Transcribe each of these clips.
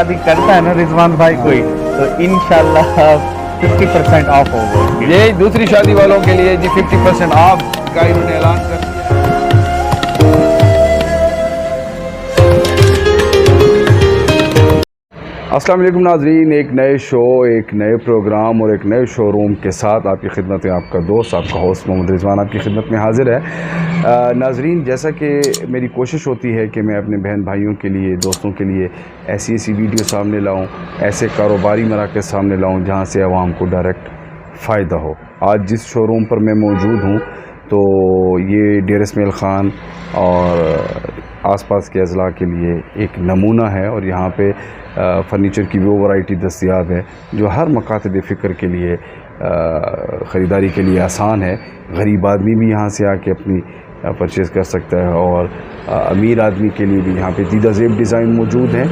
शादी करता है ना रिजवान भाई कोई, तो इंशाल्लाह 50% ऑफ होगा। ये दूसरी शादी वालों के लिए जी 50% ऑफ का इन्होंने ऐलान कर दिया। अस्सलाम वालेकुम नाज़रीन, एक नए शो, एक नए प्रोग्राम और एक नए शोरूम के साथ आपकी खिदमत में आपका दोस्त, आपका होस्ट मोहम्मद रिजवान आपकी खिदमत में हाजिर है। नाज़रीन, जैसा कि मेरी कोशिश होती है कि मैं अपने बहन भाइयों के लिए, दोस्तों के लिए ऐसी ऐसी वीडियो सामने लाऊं, ऐसे कारोबारी मराकज़ सामने लाऊं जहां से आवाम को डायरेक्ट फ़ायदा हो। आज जिस शोरूम पर मैं मौजूद हूँ तो ये डेर इस्माइल ख़ान और आसपास के अज़ला के लिए एक नमूना है और यहाँ पे फ़र्नीचर की वो वैरायटी दस्तयाब है जो हर मकातब फ़िक्र के लिए ख़रीदारी के लिए आसान है। गरीब आदमी भी यहाँ से आके अपनी परचेज़ कर सकता है और अमीर आदमी के लिए भी यहाँ पे दीदा ज़ेब डिज़ाइन मौजूद हैं।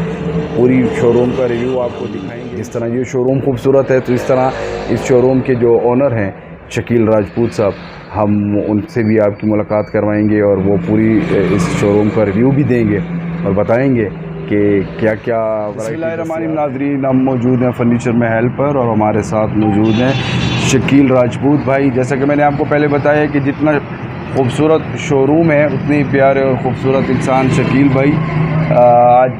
पूरी शोरूम का रिव्यू आपको दिखाएंगे। इस तरह ये शोरूम खूबसूरत है, तो इस तरह इस शोरूम के जो ओनर हैं शकील राजपूत साहब, हम उनसे भी आपकी मुलाकात करवाएंगे और वो पूरी इस शोरूम का रिव्यू भी देंगे और बताएंगे कि क्या क्या। बिस्मिल्लाहिर्रहमानिर्रहीम नाज़रीन, हम मौजूद हैं फर्नीचर महल पर और हमारे साथ मौजूद हैं शकील राजपूत भाई। जैसा कि मैंने आपको पहले बताया कि जितना खूबसूरत शोरूम है उतने ही प्यारे और ख़ूबसूरत इंसान शकील भाई। आज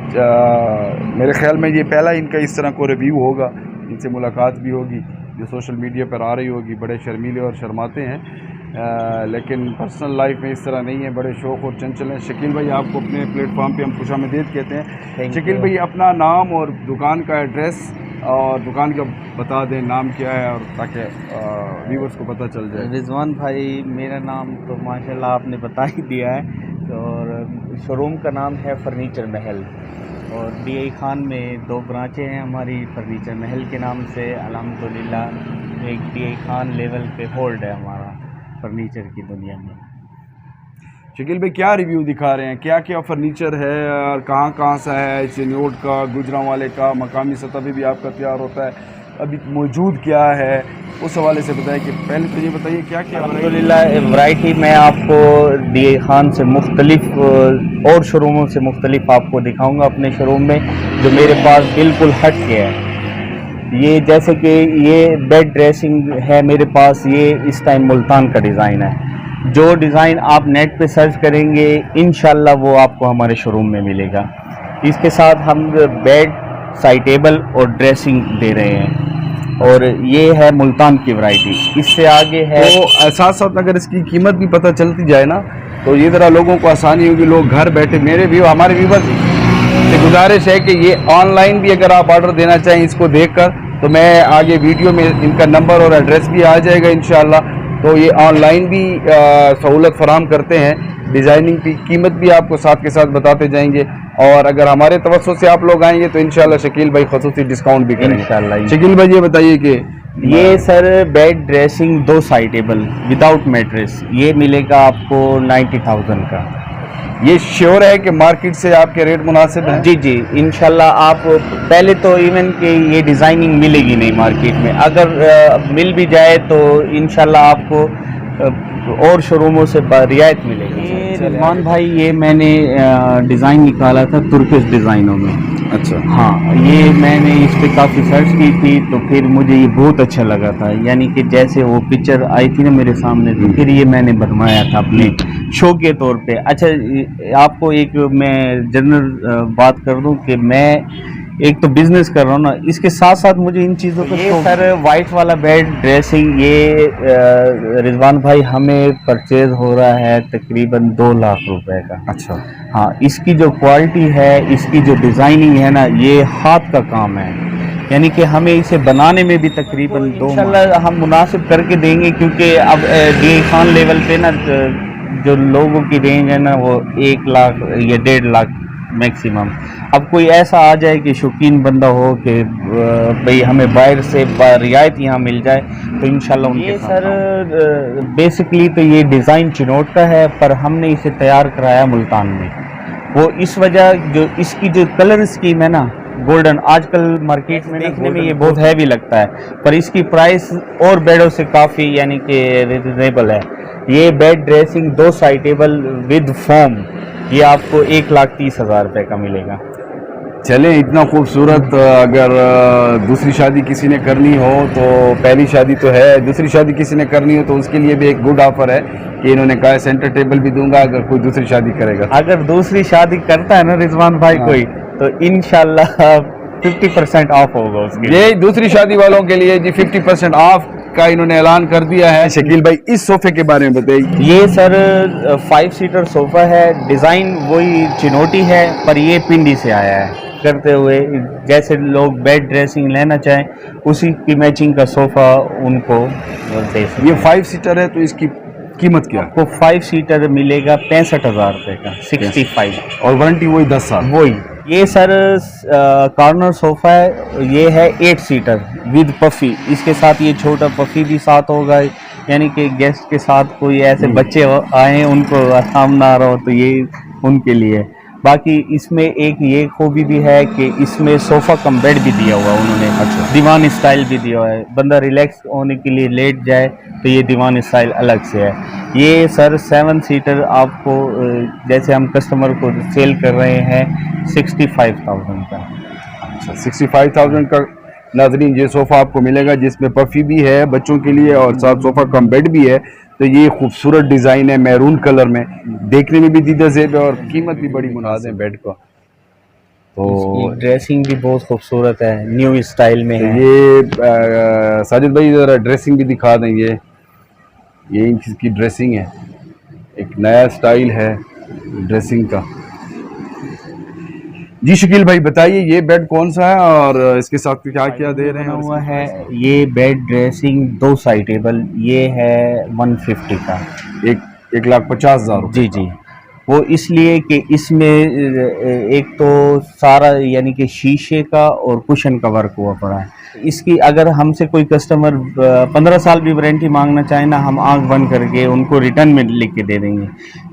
मेरे ख्याल में ये पहला इनका इस तरह को रिव्यू होगा, इनसे मुलाकात भी होगी जो सोशल मीडिया पर आ रही होगी। बड़े शर्मीले और शर्माते हैं, लेकिन पर्सनल लाइफ में इस तरह नहीं है, बड़े शौक़ और चंचल हैं। शकील भाई, आपको अपने प्लेटफॉर्म पे हम खुशामदीद कहते हैं। शकील भाई, अपना नाम और दुकान का एड्रेस और दुकान का बता दें, नाम क्या है और ताकि व्यूअर्स को पता चल जाए। रिजवान भाई, मेरा नाम तो माशाल्लाह आपने बता ही दिया है, और शोरूम का नाम है फर्नीचर महल और DI खान में 2 ब्रांचें हैं हमारी फर्नीचर महल के नाम से। अल्हम्दुलिल्लाह एक DI खान लेवल पे होल्ड है हमारा फर्नीचर की दुनिया में। शकील भाई, क्या रिव्यू दिखा रहे हैं, क्या क्या फ़र्नीचर है और कहाँ कहाँ सा है? चिन्नौट का, गुजरांवाले का, मकामी सतह पे भी आपका तैयार होता है, अभी मौजूद क्या है उस हवाले से बताएं। कि पहले तो ये बताइए क्या क्या अल्हम्दुलिल्लाह वैरायटी मैं आपको DI खान से मुख्तलिफ और शोरूमों से मुख्तलिफ आपको दिखाऊंगा अपने शोरूम में, जो मेरे पास बिल्कुल हट के है। ये जैसे कि ये बेड ड्रेसिंग है मेरे पास, ये इस टाइम मुल्तान का डिज़ाइन है। जो डिज़ाइन आप नेट पे सर्च करेंगे इंशाल्लाह वो आपको हमारे शोरूम में मिलेगा। इसके साथ हम बेड, साइड टेबल और ड्रेसिंग दे रहे हैं, और ये है मुल्तान की वैरायटी। इससे आगे है तो साथ साथ अगर इसकी कीमत भी पता चलती जाए ना तो ये ज़रा लोगों को आसानी होगी। लोग घर बैठे, मेरे भी हमारे व्यूअर्स से गुजारिश है कि ये ऑनलाइन भी अगर आप ऑर्डर देना चाहें इसको देखकर, तो मैं आगे वीडियो में इनका नंबर और एड्रेस भी आ जाएगा इंशाल्लाह। तो ये ऑनलाइन भी सहूलत फराहम करते हैं। डिज़ाइनिंग की कीमत भी आपको साथ के साथ बताते जाएंगे, और अगर हमारे तवज्जो से आप लोग आएंगे तो इंशाल्लाह शकील भाई खसूसी डिस्काउंट भी करेंगे इंशाल्लाह। शकील भाई, ये बताइए कि ये sir bed dressing 2 side table without mattress ये मिलेगा आपको 90,000 का। ये श्योर है कि मार्केट से आपके रेट मुनासिब है? जी जी, इंशाल्लाह। आप पहले तो इवन कि ये डिज़ाइनिंग मिलेगी नहीं मार्केट में, अगर मिल भी जाए तो इंशाल्लाह आपको और शोरूमों से रियायत मिलेगी। रिजवान भाई, ये मैंने डिज़ाइन निकाला था तुर्किश डिज़ाइनों में। अच्छा। हाँ, ये मैंने इस पर काफ़ी सर्च की थी, तो फिर मुझे ये बहुत अच्छा लगा था। यानी कि जैसे वो पिक्चर आई थी ना मेरे सामने, तो फिर ये मैंने बनवाया था अपने शो के तौर पे। अच्छा, आपको एक मैं जनरल बात कर दूं कि मैं एक तो बिज़नेस कर रहा हूँ ना, इसके साथ साथ मुझे इन चीज़ों का ये सर वाइट वाला बेड ड्रेसिंग ये रिजवान भाई हमें परचेज हो रहा है तकरीबन 2 लाख रुपए का। अच्छा। हाँ, इसकी जो क्वालिटी है, इसकी जो डिज़ाइनिंग है ना, ये हाथ का काम है, यानी कि हमें इसे बनाने में भी तकरीबन 2 इंशाल्लाह हम मुनासिब करके देंगे। क्योंकि अब DI खान लेवल पे ना जो लोगों की रेंज है ना वो 1 लाख या 1.5 लाख मैक्सिमम। अब कोई ऐसा आ जाए कि शौकीन बंदा हो कि भाई हमें बाहर से रियायत यहाँ मिल जाए, तो इंशाल्लाह उनके सर बेसिकली तो ये डिज़ाइन चिनौट का है, पर हमने इसे तैयार कराया मुल्तान में। वो इस वजह, जो इसकी जो कलर स्कीम है ना गोल्डन, आजकल मार्केट में देखने में ये बहुत हैवी लगता है, पर इसकी प्राइस और बेडों से काफ़ी यानी कि रिजनेबल है। ये bed dressing 2 side table with foam, ये आपको 1,30,000 रुपये का मिलेगा। चलें, इतना खूबसूरत अगर दूसरी शादी किसी ने करनी हो तो, पहली शादी तो है, दूसरी शादी किसी ने करनी हो तो उसके लिए भी एक गुड ऑफर है कि इन्होंने कहा है सेंटर टेबल भी दूंगा अगर कोई दूसरी शादी करेगा। अगर दूसरी शादी करता है ना रिजवान भाई हाँ। कोई, तो इंशाल्लाह 50% ऑफ होगा उसके लिए। ये दूसरी शादी वालों के लिए जी 50% ऑफ का इन्होंने ऐलान कर दिया है। शकील भाई, इस सोफे के बारे में बताइए। ये सर 5 सीटर सोफा है, डिज़ाइन वही चिनोटी है पर ये पिंडी से आया है करते हुए। जैसे लोग बेड ड्रेसिंग लेना चाहें उसी की मैचिंग का सोफ़ा उनको दे सकते हैं। ये 5 सीटर है तो इसकी कीमत क्या है? आपको 5 सीटर मिलेगा 65,000 रुपये का, 65। और वारंटी वही 10 साल। वही ये सर कॉर्नर सोफ़ा है, ये है 8 सीटर विद पफ़ी। इसके साथ ये छोटा पफ़ी भी साथ होगा, यानी कि गेस्ट के साथ कोई ऐसे बच्चे आए उनको आराम ना आ रहा हो तो ये उनके लिए। बाकी इसमें एक ये खूबी भी है कि इसमें सोफ़ा कम बेड भी दिया हुआ उन्होंने। अच्छा। दीवान स्टाइल भी दिया हुआ है, बंदा रिलैक्स होने के लिए लेट जाए तो ये दीवान स्टाइल अलग से है। ये सर 7 सीटर आपको जैसे हम कस्टमर को सेल कर रहे हैं 65,000 का। अच्छा, 65,000 का नाज़रीन ये सोफ़ा आपको मिलेगा जिसमें पफ़ी भी है बच्चों के लिए और साथ सोफ़ा कम बेड भी है। तो ये खूबसूरत डिज़ाइन है मैरून कलर में, देखने में भी दीदा ज़ेब है और कीमत भी बड़ी मुनासिब है बेड का। तो ड्रेसिंग भी बहुत खूबसूरत है, न्यू स्टाइल में है। ये साजिद भाई ज़रा ड्रेसिंग भी दिखा दें। ये इसकी ड्रेसिंग है, एक नया स्टाइल है ड्रेसिंग का। जी शकील भाई बताइए, ये बेड कौन सा है और इसके साथ क्या क्या दे रहे हैं? हुआ है ये बेड ड्रेसिंग 2 साइड टेबल, ये है 150 का, 1,50,000। जी जी। वो इसलिए कि इसमें एक तो सारा यानी कि शीशे का और कुशन का वर्क हुआ पड़ा है। इसकी अगर हमसे कोई कस्टमर 15 साल भी वारंटी मांगना चाहे ना, हम आंख बंद करके उनको रिटर्न में लिख के दे देंगे,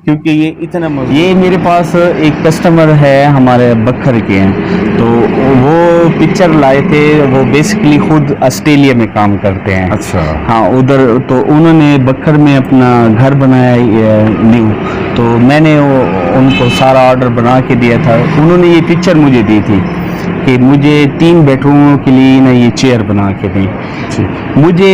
क्योंकि ये इतना ये मेरे पास एक कस्टमर है हमारे बखर के हैं, तो वो पिक्चर लाए थे। वो बेसिकली खुद ऑस्ट्रेलिया में काम करते हैं। अच्छा। हाँ, उधर तो उन्होंने बखर में अपना घर बनाया न्यू, तो मैंने उनको सारा ऑर्डर बना के दिया था। उन्होंने ये पिक्चर मुझे दी थी कि मुझे 3 बेडरूमों के लिए ना ये चेयर बना के दें। मुझे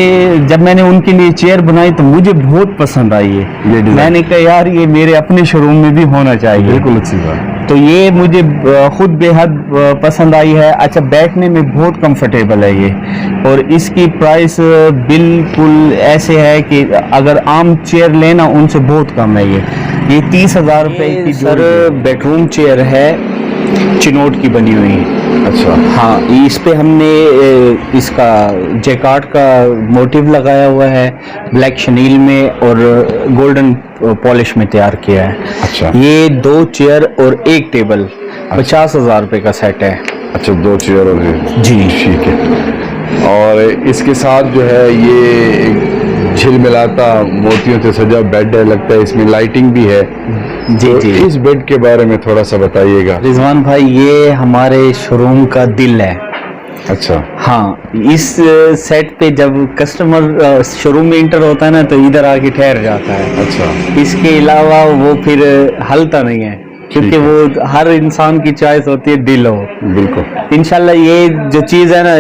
जब मैंने उनके लिए चेयर बनाई तो मुझे बहुत पसंद आई है। मैंने कहा यार ये मेरे अपने शोरूम में भी होना चाहिए। बिल्कुल अच्छी बात। तो ये मुझे खुद बेहद पसंद आई है। अच्छा, बैठने में बहुत कंफर्टेबल है ये, और इसकी प्राइस बिल्कुल ऐसे है कि अगर आम चेयर लेना उनसे बहुत कम है। ये 30,000 रुपये की सर बेडरूम चेयर है, चिनोट की बनी हुई है। अच्छा। हाँ, इस पे हमने इसका जैकार्ड का मोटिव लगाया हुआ है, ब्लैक शनील में और गोल्डन पॉलिश में तैयार किया है। अच्छा। ये 2 चेयर और 1 टेबल 50,000 रुपये का सेट है। अच्छा, 2 चेयर और जी ठीक है। और इसके साथ जो है ये झिलमिलाता मोतियों से सजा बेड है, लगता है इसमें लाइटिंग भी है। जी तो जी। इस बेड के बारे में थोड़ा सा बताइएगा। रिजवान भाई, ये हमारे शोरूम का दिल है। अच्छा। हाँ, इस सेट पे जब कस्टमर शोरूम में इंटर होता है ना तो इधर आके ठहर जाता है। अच्छा। इसके अलावा वो फिर हलता नहीं है, क्योंकि वो हर इंसान की चॉइस होती है दिल हो। बिल्कुल। इंशाल्लाह ये जो चीज़ है ना,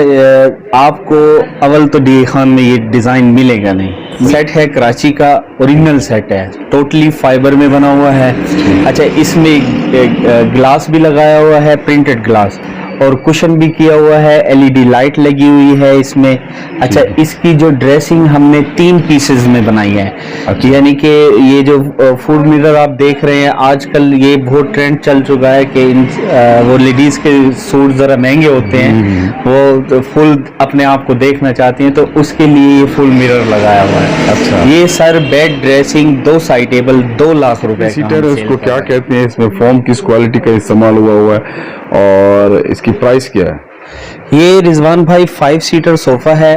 आपको अव्वल तो डी खान में ये डिज़ाइन मिलेगा नहीं। सेट है कराची का, ओरिजिनल सेट है, टोटली फाइबर में बना हुआ है। अच्छा, इसमें ग्लास भी लगाया हुआ है, प्रिंटेड ग्लास, और कुशन भी किया हुआ है, एलईडी लाइट लगी हुई है इसमें। अच्छा, इसकी जो ड्रेसिंग हमने 3 पीसेस में बनाई है। अच्छा। यानी कि ये जो फुल मिरर आप देख रहे हैं, आजकल ये बहुत ट्रेंड चल चुका है कि वो लेडीज़ के सूट ज़रा महंगे होते हैं, वो तो फुल अपने आप को देखना चाहती हैं, तो उसके लिए ये फुल मिरर लगाया हुआ है। अच्छा। ये sir bed dressing 2 side table 2 lakh रुपए का सीटर हम उसको सेल क्या कर रहे हैं। कहते हैं, इसमें फोम किस क्वालिटी का इस्तेमाल हुआ है और इसकी प्राइस क्या है? ये रिजवान भाई 5 सीटर सोफ़ा है।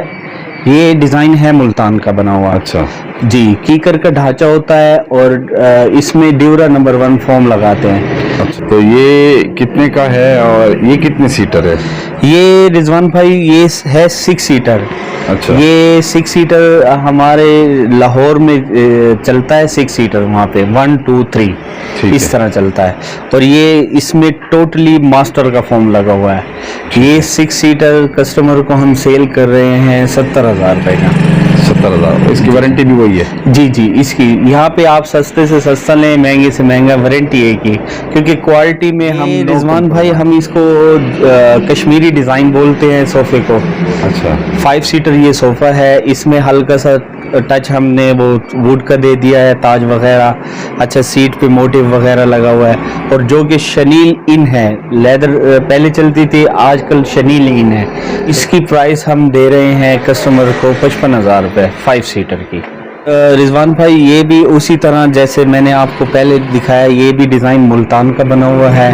ये डिज़ाइन है मुल्तान का बना हुआ। अच्छा। जी, कीकर का ढांचा होता है और इसमें ड्यूरा नंबर 1 फोम लगाते हैं। अच्छा, तो ये कितने का है और ये कितने सीटर है? ये रिजवान भाई ये है 6 सीटर। अच्छा, ये 6 सीटर हमारे लाहौर में चलता है 6 सीटर, वहाँ पे 1 2 3 ठीक इस है। तरह चलता है। और ये इसमें टोटली मास्टर का फॉर्म लगा हुआ है। ये 6 सीटर कस्टमर को हम सेल कर रहे हैं 70,000 रुपये का। 70,000। इसकी वारंटी भी वही है? जी जी, इसकी यहाँ पे आप सस्ते से सस्ता लें, महंगे से महंगा, वारंटी है की, क्योंकि क्वालिटी में हम रिजवान भाई हम इसको कश्मीरी डिज़ाइन बोलते हैं सोफे को। अच्छा, 5 सीटर ये सोफ़ा है। इसमें हल्का सा टच हमने वो वुड का दे दिया है, ताज वगैरह। अच्छा, सीट पे मोटिव वगैरह लगा हुआ है। और जो कि शनील इन है, लेदर पहले चलती थी, आजकल शनील इन है। इसकी प्राइस हम दे रहे हैं कस्टमर को 55,000 रुपये 5 सीटर की। रिजवान भाई ये भी उसी तरह जैसे मैंने आपको पहले दिखाया, ये भी डिज़ाइन मुल्तान का बना हुआ है।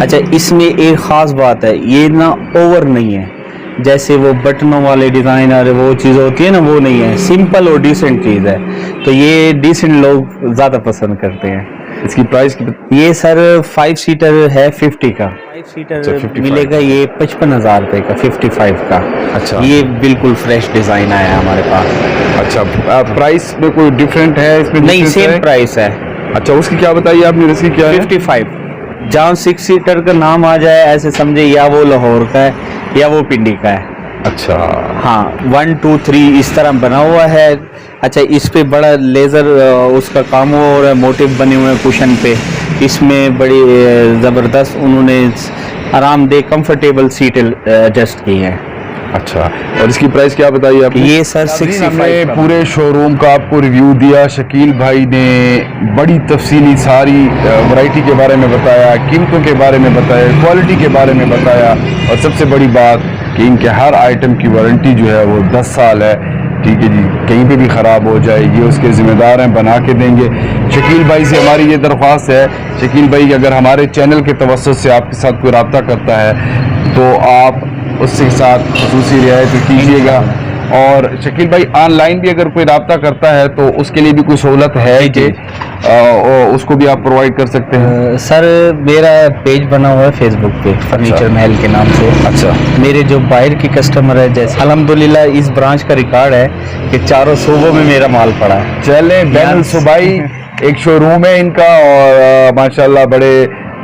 अच्छा, इसमें एक ख़ास बात है, ये ना ओवर नहीं है, जैसे वो बटनों वाले डिज़ाइन और वो चीज़ होती है ना, वो नहीं है, सिंपल और डिसेंट चीज़ है। तो ये डिसेंट लोग ज़्यादा पसंद करते हैं। इसकी प्राइस ये सर 5 सीटर है 50 का। 5 सीटर 55 मिलेगा ये 55,000 रुपये का 55 का। अच्छा, ये बिल्कुल फ्रेश डिज़ाइन आया है हमारे पास। अच्छा, प्राइस में कोई डिफरेंट है इसमें? नहीं, difference सेम है? प्राइस है। अच्छा, उसकी क्या बताइए आपने? इसकी क्या है? 55। जहाँ 6 सीटर का नाम आ जाए ऐसे समझे या वो लाहौर का है या वो पिंडी का है। अच्छा, हाँ, 1 2 3 इस तरह बना हुआ है। अच्छा, इस पे बड़ा लेज़र उसका काम हुआ और मोटिव बने हुए हैं कुशन पे। इसमें बड़ी ज़बरदस्त उन्होंने आरामदेह कंफर्टेबल सीट एडजस्ट की है। अच्छा, और इसकी प्राइस क्या बताइए आपने? ये सर 65 हमने का। पूरे शोरूम का आपको रिव्यू दिया। शकील भाई ने बड़ी तफसीली सारी वैरायटी के बारे में बताया, कीमतों के बारे में बताया, क्वालिटी के बारे में बताया, और सबसे बड़ी बात कि इनके हर आइटम की वारंटी जो है वो 10 साल है। ठीक है जी, कहीं पे भी ख़राब हो जाए ये उसके ज़िम्मेदार हैं, बना के देंगे। शकील भाई से हमारी ये दरख्वास्त है, शकील भाई अगर हमारे चैनल के तवज्जुह से आपके साथ कोई रब्ता करता है तो आप उसके साथ खसूसी रियायत कीजिएगा। और शकील भाई ऑनलाइन भी अगर कोई रब्ता करता है तो उसके लिए भी कोई सहूलत है कि उसको भी आप प्रोवाइड कर सकते हैं? सर मेरा पेज बना हुआ है फेसबुक पे, फर्नीचर महल के नाम से। अच्छा, मेरे जो बाहर की कस्टमर है, जैसे अल्हम्दुलिल्लाह इस ब्रांच का रिकॉर्ड है कि चारों सूबों में मेरा माल पड़ा है। चले बैनुल सूबाई एक शोरूम है इनका, और माशाल्लाह बड़े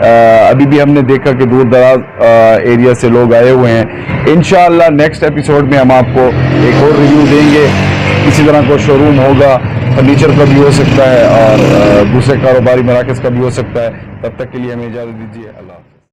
अभी भी हमने देखा कि दूर दराज एरिया से लोग आए हुए हैं। इंशाअल्लाह नेक्स्ट एपिसोड में हम आपको एक और रिव्यू देंगे। इसी तरह का शोरूम होगा, फर्नीचर का भी हो सकता है और दूसरे कारोबारी मराकज़ का भी हो सकता है। तब तक के लिए हमें इजाज़त दीजिए। अल्लाह।